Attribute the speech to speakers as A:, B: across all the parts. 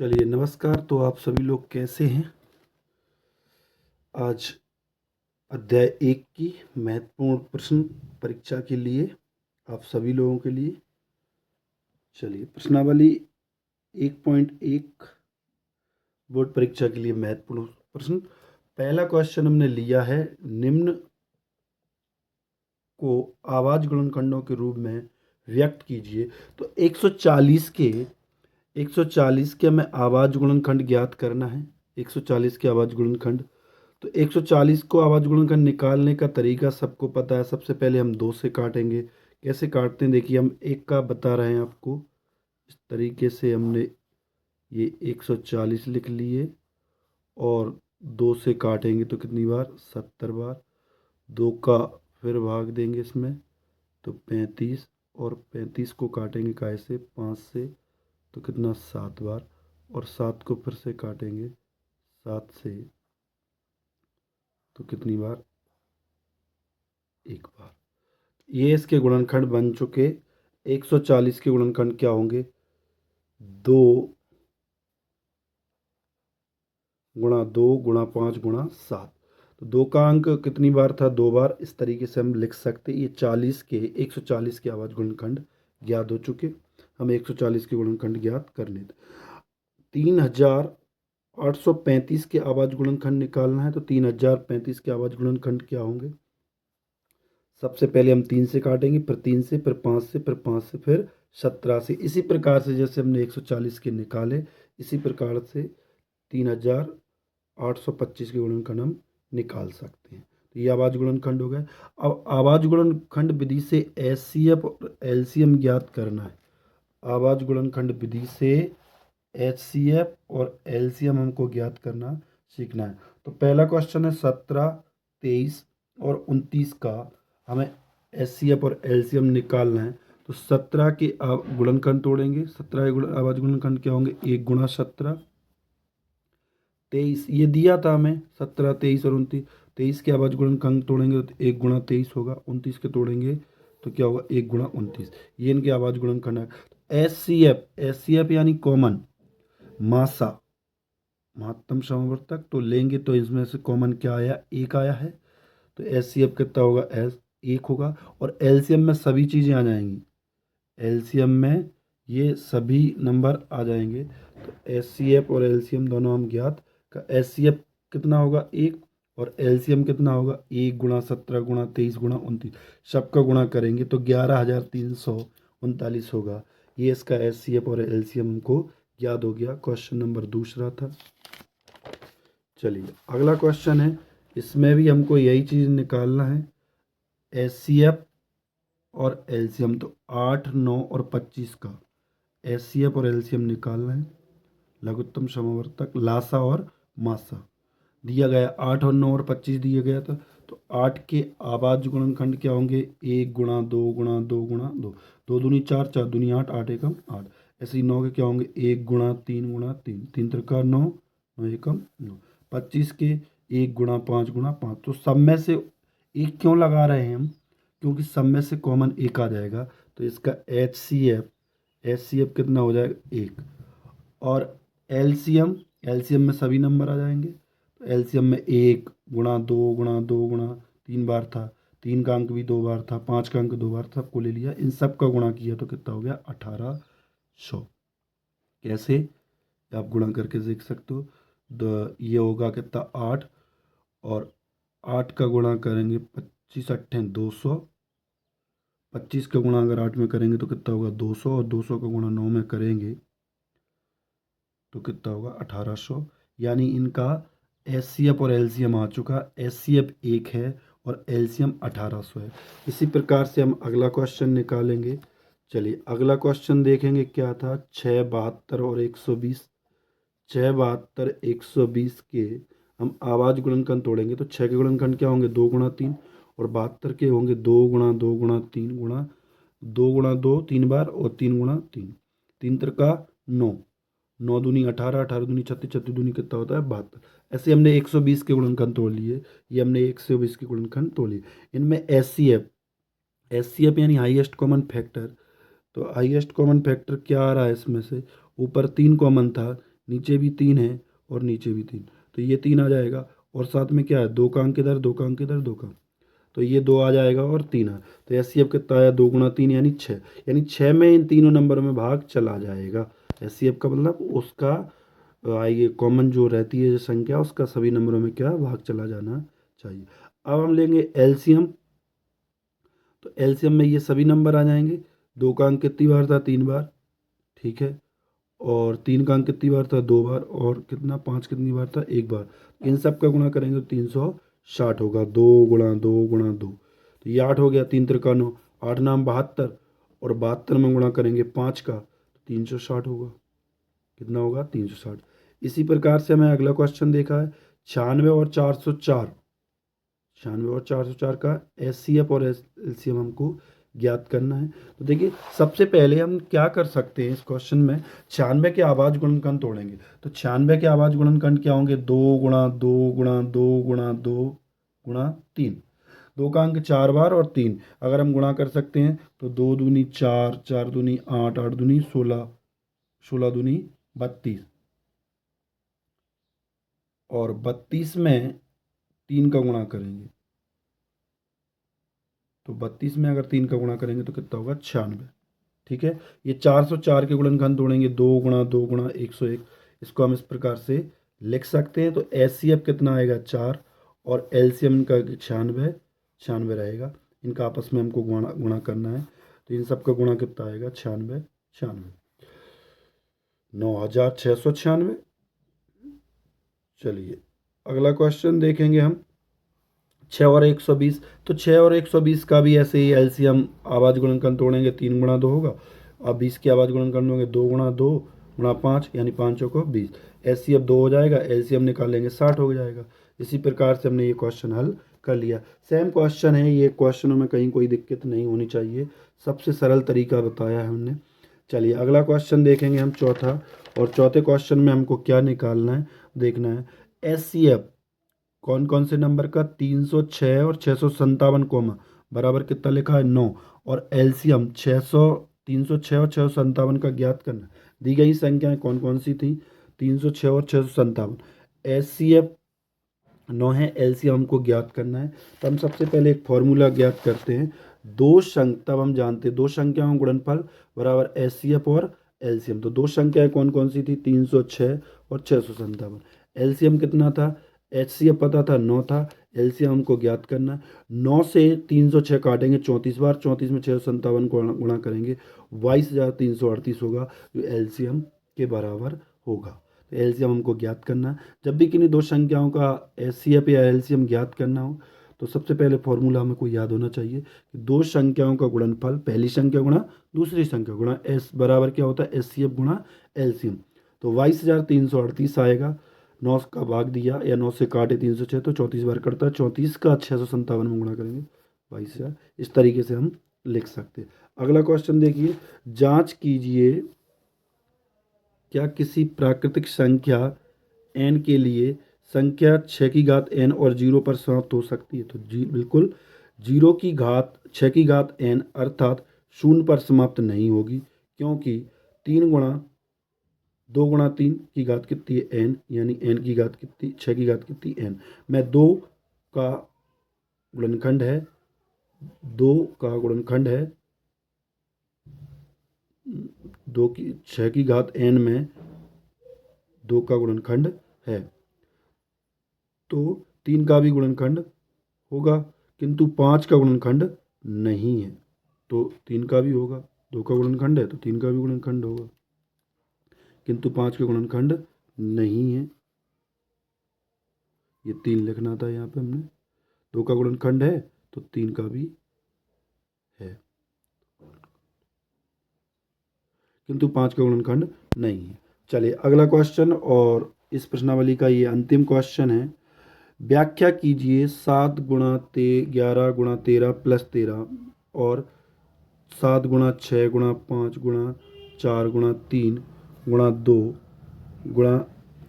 A: चलिए नमस्कार। तो आप सभी लोग कैसे हैं? आज अध्याय 1 की महत्वपूर्ण प्रश्न परीक्षा के लिए आप सभी लोगों के लिए। चलिए प्रश्नावली 1.1 बोर्ड परीक्षा के लिए महत्वपूर्ण प्रश्न। पहला क्वेश्चन हमने लिया है, निम्न को आवाज गुणनखंडों के रूप में व्यक्त कीजिए। तो 140 के हमें आवाज गुणनखंड ज्ञात करना है। 140 के आवाज गुणनखंड, तो 140 को आवाज गुणनखंड निकालने का तरीका सबको पता है। सबसे पहले हम 2 से काटेंगे। कैसे काटते हैं देखिए, हम एक का बता रहे हैं आपको। इस तरीके से हमने ये 140 लिख लिए और 2 से काटेंगे तो कितनी बार? 70 बार। 2 का फिर भाग देंगे इसमें तो 35, और 35 को काटेंगे काय से? 5 से, तो कितना? 7 बार। और 7 को फिर से काटेंगे 7 से, तो कितनी बार? 1 बार। ये इसके गुणनखंड बन चुके। 140 के गुणनखंड क्या होंगे? 2 गुणा 2 गुणा 5 गुणा 7। तो 2 का अंक कितनी बार था? 2 बार। इस तरीके से हम लिख सकते। ये 140 के आवाज गुणनखंड ज्ञात हो चुके। हमें 140 के गुणनखंड ज्ञात करने थे। 3835 के आवाज गुणनखंड निकालना है। तो 3035 के आवाज गुणनखंड क्या होंगे? सबसे पहले हम 3 से काटेंगे, फिर 3 से, फिर 5 से, फिर 5 से, फिर 17 से। इसी प्रकार से जैसे हमने 140 के निकाले, इसी प्रकार से 3825 के गुणनखंड हम निकाल सकते हैं। तो ये आवाज गुणनखंड हो गए। अब आवाज गुणनखंड विधि से एचसीएफ और एलसीएम ज्ञात करना है। आवाज गुणनखंड विधि से एचसीएफ और एलसीएम हमको ज्ञात करना सीखना है। तो पहला क्वेश्चन है 17, 23 और 29 का हमें एचसीएफ और एलसीएम निकालना है। तो 17 के गुणनखंड तोड़ेंगे। 17 के आवाज गुणनखंड क्या होंगे? 1 गुणा 17। 23 ये दिया था हमें, 17, 23 और 29। 23 के आवाज गुणनखंड तोड़ेंगे तो 1 गुणा 23 होगा। 29 के तोड़ेंगे तो क्या होगा? 1 गुणा 29। ये इनके आवाज गुणनखंड है। एचसीएफ यानी कॉमन मासा, महत्तम समवर्तक, तो लेंगे तो इसमें से कॉमन क्या आया? 1 आया है। तो एचसीएफ कितना होगा? 1 होगा। और एलसीएम में सभी चीज़ें आ जाएंगी। एलसीएम में ये सभी नंबर आ जाएंगे। तो एचसीएफ और एलसीएम दोनों हम ज्ञात का। एचसीएफ कितना होगा? 1। और एलसीएम कितना होगा? 1 गुणा 17 गुणा 23 गुणा 29। सबका गुणा करेंगे तो 11,339 होगा। ये इसका एचसीएफ और एलसीएम को याद हो गया। क्वेश्चन नंबर दूसरा था। चलिए अगला क्वेश्चन है, इसमें भी हमको यही चीज़ निकालना है, एचसीएफ और एलसीएम। तो 8, 9 और 25 का एचसीएफ और एलसीएम निकालना है। लघुत्तम समवर्तक लासा और मासा दिया गया। 8 और 9 और 25 दिया गया था। तो 8 के आवाज गुणनखंड क्या होंगे? 1 गुणा 2 गुणा 2 गुणा 2। 2 दूनी 4, 4 दूनी 8, 8 एकम 8। ऐसे ही 9 के क्या होंगे? 1 गुणा 3 गुणा 3, 3 त्रिका 9, 9 एकम 9। 25 के 1 गुणा 5 गुणा 5। तो सब में से एक क्यों लगा रहे हैं हम? क्योंकि सब में से कॉमन 1 आ जाएगा। तो इसका एचसीएफ कितना हो जाएगा? 1। और एलसीएम में सभी नंबर आ जाएंगे। तो एलसीएम में 1 गुणा 2 गुणा 2 गुणा 3 बार था। 3 का अंक भी 2 बार था। 5 का अंक 2 बार था। सबको ले लिया, इन सब का गुणा किया तो कितना हो गया? 1800। कैसे? आप गुणा करके देख सकते हो। ये होगा कितना? 8। और 8 का गुणा करेंगे 25 अट्ठे 200। 25 का गुणा अगर 8 में करेंगे तो कितना होगा? 200। और 200 का गुणा 9 में करेंगे तो कितना होगा? 1800। यानी इनका एचसीएफ और एलसीएम आ चुका। एचसीएफ 1 है और एलसीएम 1800 है। इसी प्रकार से हम अगला क्वेश्चन निकालेंगे। चलिए अगला क्वेश्चन देखेंगे क्या था। 6, 72 और 120। 6, 72, 120 के हम आवाज गुणनखंड तोड़ेंगे। तो 6 के गुणनखंड क्या होंगे? 2 गुणा 3। और 72 के होंगे 2 गुणा 2 गुणा 3 गुणा 2 गुणा 2 3 बार, और 3 गुणा 3। 3 त्रिका 9, 9 दूनी 18, 18 दूनी 36, 36 दूनी कितना होता है? 72। ऐसे हमने 120 के गुणनखंड तोड़ लिए। ये हमने 120 के गुणनखंड तोड़ लिए। इनमें एचसीएफ यानी हाईएस्ट कॉमन फैक्टर। तो हाईएस्ट कॉमन फैक्टर क्या आ रहा है इसमें से? ऊपर 3 कॉमन था, नीचे भी 3 है और नीचे भी 3, तो ये 3 आ जाएगा। और साथ में क्या है, 2 का अंक इधर, 2 का अंक इधर, 2 का, तो ये 2 आ जाएगा और 3 है। तो एस सी एफ कितना आया, 2 गुणा 3 यानी 6, यानी 6 में इन तीनों नंबर में भाग चला जाएगा। एस सी एफ का मतलब उसका आइए कॉमन जो रहती है जो संख्या, उसका सभी नंबरों में क्या भाग चला जाना चाहिए। अब हम लेंगे एलसीएम, तो एलसीएम में ये सभी नंबर आ जाएंगे। 2 का अंक कितनी बार था, 3 बार, ठीक है। और 3 का अंक कितनी बार था, 2 बार। और कितना, 5 कितनी बार था, 1 बार। इन सब का गुणा करेंगे तो 360 होगा। 2 गुणा 2 गुणा 2, तो ये 8 हो गया। 3 त्रिका 9, 8 नाम 72, और 72 में गुणा करेंगे 5 का, तो 360 होगा। कितना होगा, 360। इसी प्रकार से हमें अगला क्वेश्चन देखा है 96 और 404। 96 और 404 का एस सी एफ और एलसीएम हमको ज्ञात करना है। तो देखिए सबसे पहले हम क्या कर सकते हैं इस क्वेश्चन में, 96 के आवाज गुणनखंड तोड़ेंगे। तो 96 के आवाज गुणनखंड क्या होंगे, 2 गुणा 2 गुणा 2 गुणा 2 गुणा 3। 2 का अंक 4 बार और 3, अगर हम गुणा कर सकते हैं तो 2 दूनी 4, 4 दूनी 8, 8 दूनी 16, 16 दूनी 32, और 32 में 3 का गुणा करेंगे, तो 32 में अगर 3 का गुणा करेंगे तो कितना होगा, 96, ठीक है। ये 404 के गुणनखंड तोड़ेंगे, 2 गुणा 2 गुणा 101। इसको हम इस प्रकार से लिख सकते हैं। तो एस सी एफ कितना आएगा, 4, और एलसीएम का 96, 96 रहेगा। इनका आपस में हमको गुणा गुणा करना है, तो इन सब का गुणा कितना आएगा, 96, 96, 9696। चलिए अगला क्वेश्चन देखेंगे हम 6 और 120। तो 6 और 120 का भी ऐसे ही एलसीएम आवाज गुणनखंड तोड़ेंगे, 3 गुणा 2 होगा। अब 20 की आवाज गुणनखंड होंगे, 2 गुणा 2 गुणा 5, यानी 5 को 20। एस सी एफ 2 हो जाएगा, एलसीएम निकाल लेंगे 60 हो जाएगा। इसी प्रकार से हमने ये क्वेश्चन हल कर लिया। सेम क्वेश्चन है, ये क्वेश्चनों में कहीं कोई दिक्कत नहीं होनी चाहिए, सबसे सरल तरीका बताया है हमने। चलिए अगला क्वेश्चन देखेंगे हम, चौथा। और चौथे क्वेश्चन में हमको क्या निकालना है, देखना है एस सी एफ कौन कौन से नंबर का, 306 और 657 कोमा बराबर कितना लिखा है, 9। और एलसीएम 306 और 657 का ज्ञात करना। दी गई संख्याएं कौन कौन सी थी, 306 और 657। एस सी एफ 9 है, एलसीएम हमको ज्ञात करना है। तो हम सबसे पहले एक फॉर्मूला ज्ञात करते हैं। तब हम जानते हैं दो संख्याओं गुणनफल बराबर एस सी एफ और एलसीएम। तो दो संख्याएं कौन कौन सी थी, 306 और 657। एलसीएम कितना था, एच सी एफ पता था 9 था, एलसीएम हमको ज्ञात करना है। 9 से 306 काटेंगे 34 बार, 34 में 657 को गुणा करेंगे, 22,338 होगा, जो एलसीएम के बराबर होगा। तो एलसीएम हमको ज्ञात करना है। जब भी किन्हीं दो संख्याओं का एच सी एफ या एलसीएम ज्ञात करना हो तो सबसे पहले फॉर्मूला हमें को याद होना चाहिए कि दो संख्याओं का गुणनफल, पहली संख्या गुणा दूसरी संख्या गुणा एस बराबर क्या होता है, एस सी एफ गुणा एलसीएम। तो 22,338 आएगा। 9 का भाग दिया या 9 से काटे 306, तो 34 बार करता है, 34 का 657 में गुणा करेंगे 22,000। इस तरीके से हम लिख सकते हैं। अगला क्वेश्चन देखिए, जांच कीजिए क्या किसी प्राकृतिक संख्या n के लिए संख्या 6 की घात n और 0 पर समाप्त हो सकती है। तो जी बिल्कुल, 0 की घात 6 की घात n अर्थात 0 पर समाप्त नहीं होगी, क्योंकि 3 गुणा 2 गुणा 3 की घात कितनी है n, यानी n की घात कितनी, 6 की घात कितनी n में 2 का गुणनखंड है, 2 का गुणनखंड है, 2 की 6 की घात n में 2 का गुणनखंड है, तो 3 का भी गुणनखंड होगा, किंतु 5 का गुणनखंड नहीं है। तो 3 का भी होगा, 2 का गुणनखंड है तो 3 का भी गुणनखंड होगा, किंतु 5 का गुणनखंड नहीं है। ये 3 लिखना था यहाँ पे हमने, 2 का गुणनखंड है तो 3 का भी है, किंतु 5 का गुणनखंड नहीं है। चलिए अगला क्वेश्चन, और इस प्रश्नावली का ये अंतिम क्वेश्चन है। व्याख्या कीजिए 7 गुणा 11 गुणा 13 प्लस 13 और 7 गुणा 6 गुणा 5 गुणा 4 गुणा 3 गुणा 2 गुणा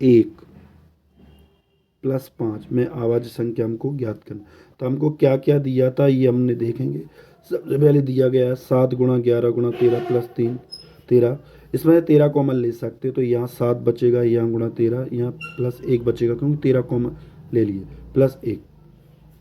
A: 1 प्लस 5 में आवाज संख्या हमको ज्ञात करना। तो हमको क्या क्या दिया था ये हमने देखेंगे। सबसे पहले दिया गया है 7 गुणा 11 गुणा 13 प्लस 3, 13, इसमें 13 कॉमन ले सकते हो, तो यहाँ 7 बचेगा, यहाँ गुणा 13, यहाँ प्लस 1 बचेगा क्योंकि 13 कॉमन ले लिए, प्लस 1,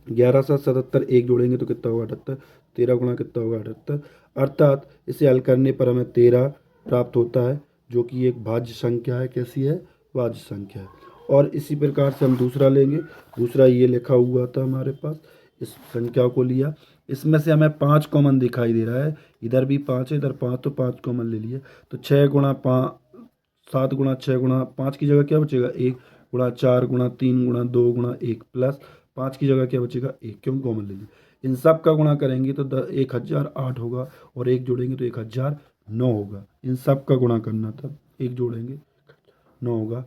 A: 11 7 77, 1 जोड़ेंगे तो कितना होगा 78, 13 गुणा कितना होगा 78, अर्थात इसे हल करने पर हमें 13 प्राप्त होता है, जो कि एक भाज्य संख्या है। कैसी है? भाज्य संख्या है। और इसी प्रकार से हम दूसरा लेंगे। दूसरा ये लिखा हुआ था हमारे पास, इस संख्या को लिया, इसमें से हमें 5 कॉमन दिखाई दे रहा है, इधर भी 5 है, इधर 5, तो 5 कॉमन ले लिए, तो 6 गुणा 5, 7 गुणा 6 गुणा 5 की जगह क्या बचेगा 1, गुणा 4 गुणा 3 गुणा 2 गुणा 1, प्लस 5 की जगह क्या बचेगा 1, क्योंकि कॉमन ले लिए। इन सब का गुणा करेंगे तो 1008 होगा, और 1 जोड़ेंगे तो 1009 होगा। इन सब का गुणा करना था, 1 जोड़ेंगे 9 होगा।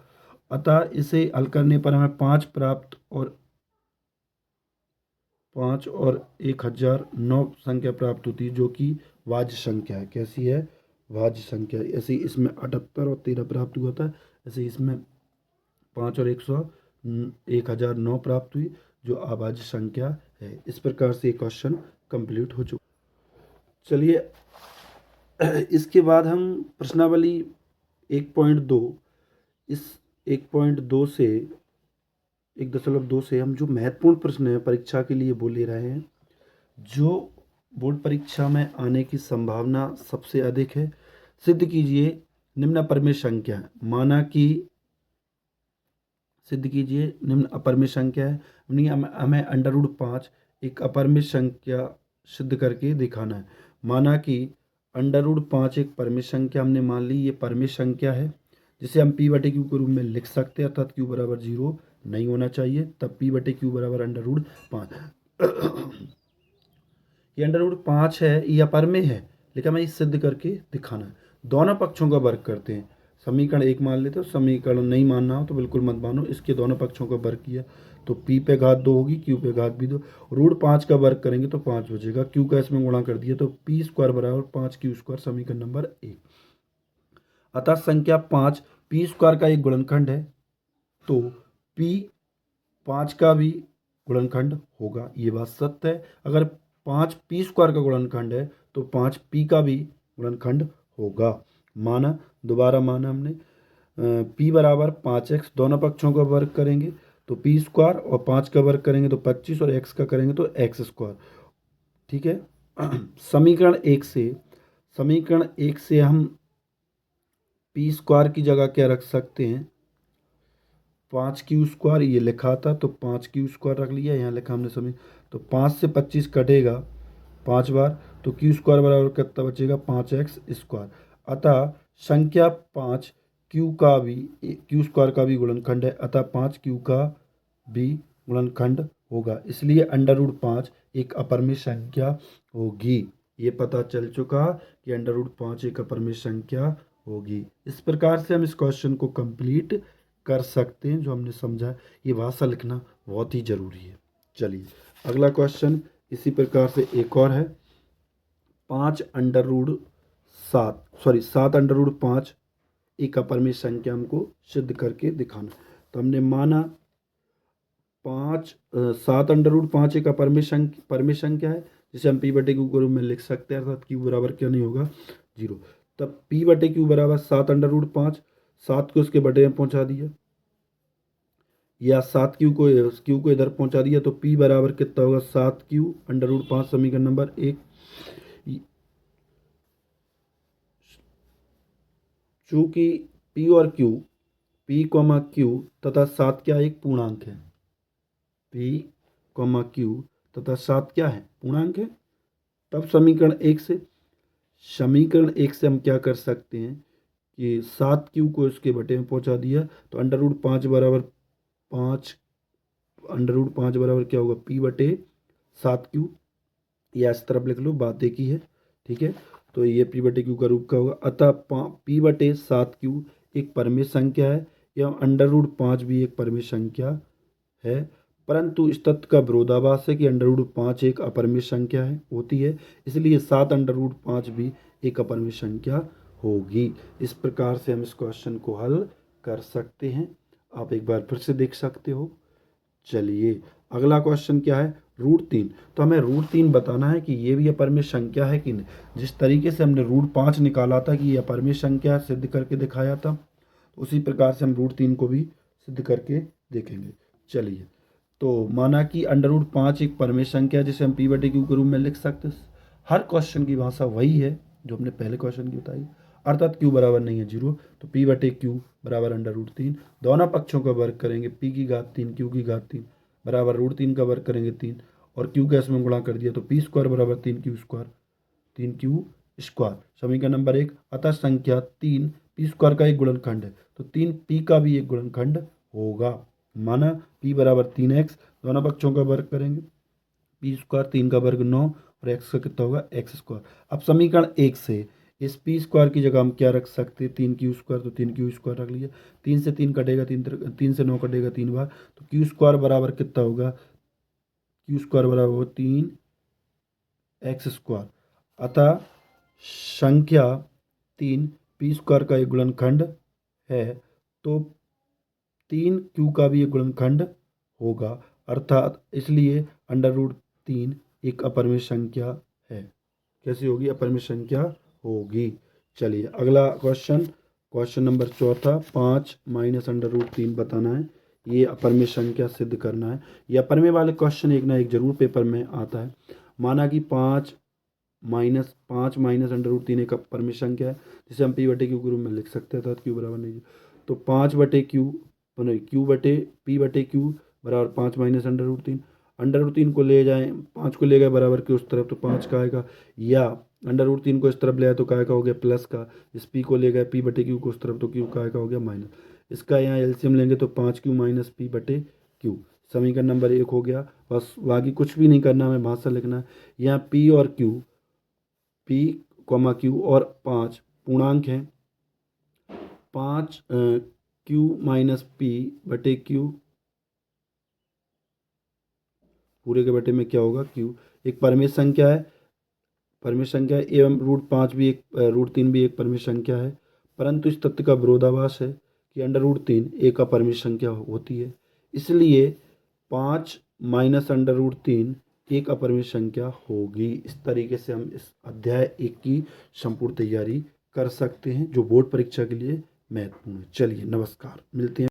A: अतः इसे हल करने पर हमें 5 प्राप्त, और 5 और 1009 संख्या प्राप्त होती है, जो कि वाज्य संख्या है। कैसी है? वाज्य संख्या। ऐसे ही इसमें 78 और 13 प्राप्त हुआ था, ऐसे ही इसमें 5 और 1009 प्राप्त हुई, जो अभाज्य संख्या है। इस प्रकार से ये क्वेश्चन कंप्लीट हो चुका। चलिए इसके बाद हम प्रश्नावली 1.2, इस 1.2 से 1.2 से हम जो महत्वपूर्ण प्रश्न है परीक्षा के लिए वो ले रहे हैं, जो बोर्ड परीक्षा में आने की संभावना सबसे अधिक है। सिद्ध कीजिए निम्न अपरिमेय संख्या है, माना कि सिद्ध कीजिए निम्न अपरिमेय संख्या है, हमें अंडर रूट 5 एक अपरिमेय संख्या सिद्ध करके दिखाना है। माना कि अंडर रूट 5 एक परिमेय संख्या हमने मान ली, ये परिमेय संख्या है, जिसे हम p बटे क्यू के रूप में लिख सकते हैं, अर्थात q बराबर 0 नहीं होना चाहिए, तब p बटे क्यू बराबर अंडर रूट 5। ये अंडर रूट 5 है, ये अपरिमेय है, लेकिन हमें इसे सिद्ध करके दिखाना है। दोनों पक्षों का वर्ग करते हैं, समीकरण 1 मान लेते हो, समीकरण नहीं मानना हो तो बिल्कुल मत मानो, इसके दोनों पक्षों का वर्ग किया तो p पे घात 2 होगी, q पे घात भी 2, रूट 5 का वर्ग करेंगे तो 5 बचेगा, q का इसमें गुणा कर दिया तो p स्क्वायर बराबर 5q², समीकरण नंबर 1। अतः संख्या 5 p स्क्वायर का एक गुणनखंड है, तो p 5 का भी गुणनखंड होगा, ये बात सत्य है। अगर 5 p स्क्वायर का गुणनखंड है तो 5 p का भी गुणनखंड होगा। माना, दोबारा माना हमने, p बराबर 5x, दोनों पक्षों का वर्ग करेंगे तो p स्क्वायर, और 5 का वर्ग करेंगे तो 25, और x का करेंगे तो x स्क्वायर। ठीक है। समीकरण 1 से हम p स्क्वायर की जगह क्या रख सकते हैं, 5q², ये लिखा था तो 5q² रख लिया, यहाँ लिखा हमने समय, तो 5 से 25 कटेगा 5 बार, तो q² बराबर कितना बचेगा 5x²। अतः संख्या 5 q² का भी गुणनखंड है, अतः 5q का भी गुणनखंड होगा, इसलिए अंडर रूट 5 एक अपरिमेय संख्या होगी। ये पता चल चुका कि अंडर रूट 5 एक अपरिमेय संख्या होगी। इस प्रकार से हम इस क्वेश्चन को कंप्लीट कर सकते हैं, जो हमने समझा। ये भाषा लिखना बहुत ही जरूरी है। चलिए अगला क्वेश्चन इसी प्रकार से एक और है, 7 अंडर रूट 5 एक अपरिमेय संख्या हमको सिद्ध करके दिखाना। तो हमने माना 7 अंडर रूट 5 एक अपरिमेय संख्या है, जिसे हम p बटे क्यू के रूप में लिख सकते हैं, अर्थात q बराबर क्या नहीं होगा 0। तब p बटे क्यू बराबर 7 अंडर रूट 5, 7 को उसके बटे में पहुंचा दिया, या 7q को इधर पहुंचा दिया, तो p बराबर कितना होगा 7q अंडर रूट 5, समीकरण नंबर 1। चूंकि p और q, p, q तथा 7 क्या एक पूर्णांक है, p, q तथा 7 क्या है पूर्णांक है, तब समीकरण 1 से हम क्या कर सकते हैं कि 7q को इसके बटे में पहुंचा दिया, तो अंडर रूट 5 बराबर 5, अंडर रूट 5 बराबर क्या होगा p बटे 7q, या इस तरफ लिख लो, बात एक ही है। ठीक है, तो ये p बटे q का रूप का होगा, अतः p बटे 7q एक परिमेय संख्या है, या अंडर रूट 5 भी एक परिमेय संख्या है, परंतु इस तथ्य का विरोधाभास है कि अंडर रूट 5 एक अपरिमेय संख्या है होती है, इसलिए 7 अंडर रूट 5 भी एक अपरिमेय संख्या होगी। इस प्रकार से हम इस क्वेश्चन को हल कर सकते हैं, आप एक बार फिर से देख सकते हो। चलिए अगला क्वेश्चन क्या है, √3। तो हमें √3 बताना है कि ये भी अपरिमेय संख्या है कि नहीं। जिस तरीके से हमने √5 निकाला था कि ये अपरिमेय संख्या सिद्ध करके दिखाया था, उसी प्रकार से हम √3 को भी सिद्ध करके देखेंगे। चलिए, तो माना कि √5 एक परमेय संख्या है जिसे हम p/q के रूप में लिख सकते हैं। हर क्वेश्चन की भाषा वही है जो हमने पहले क्वेश्चन की बताई, अर्थात q बराबर नहीं है 0, तो p/q बराबर √3। दोनों पक्षों का वर्ग करेंगे, p की घात 3 q की घात 3 बराबर √3 का वर्ग करेंगे 3, और q का इसमें गुणा कर दिया तो p² बराबर 3q²। समीकरण नंबर 1। अतः संख्या 3 p² का एक गुणनखंड है, तो 3 p का भी एक गुणनखंड होगा। माना p बराबर 3x, दोनों पक्षों का वर्ग करेंगे, p² 3 का वर्ग 9 और x का कितना होगा x²। अब समीकरण 1 से इस p² की जगह हम क्या रख सकते हैं, 3q², तो 3q² रख लीजिए। 3 से 3 कटेगा, 3 से 9 कटेगा 3 बार, तो q² बराबर कितना होगा, q² बराबर होगा 3x²। अतः संख्या 3 p² का एक गुणनखंड है, तो 3q का भी एक गुणनखंड होगा, अर्थात इसलिए √3 एक अपरिमेय संख्या है। कैसी होगी, अपरिमेय संख्या होगी। चलिए अगला क्वेश्चन नंबर 4, 5 माइनस √3 बताना है, ये अपरिमेय संख्या सिद्ध करना है। ये अपरिमेय वाले क्वेश्चन एक ना एक जरूर पेपर में आता है। माना कि 5 माइनस √3 एक अपरिमेय संख्या है जिसे हम p/q के रूप में लिख सकते हैं, अर्थात q बराबर नहीं है, तो 5/q p/q बराबर 5 माइनस √3। √3 को ले जाएं, 5 को ले गए बराबर के उस तरफ, तो 5 का आएगा, या √3 को इस तरफ ले आए तो काय का हो गया प्लस का, इस p को ले गए p/q को उस तरफ, तो q काय का हो गया माइनस। इसका यहाँ एलसीएम लेंगे तो 5q माइनस p/q। समीकरण नंबर 1 हो गया। बस बाकी कुछ भी नहीं करना, हमें भाषा लिखना है। यहाँ p और q, p, q और 5 पूर्णांक हैं। 5 q माइनस p/q पूरे के बटे में क्या होगा q, एक परमेय संख्या है, एवं √5 भी एक √3 भी एक परमेय संख्या है, परंतु इस तथ्य का विरोधाभास है कि √3 एक अपरिमेय संख्या होती है, इसलिए 5 माइनस √3 एक अपरिमेय संख्या होगी। इस तरीके से हम इस अध्याय 1 की संपूर्ण तैयारी कर सकते हैं, जो बोर्ड परीक्षा के लिए महत्वपूर्ण है। चलिए नमस्कार, मिलते हैं।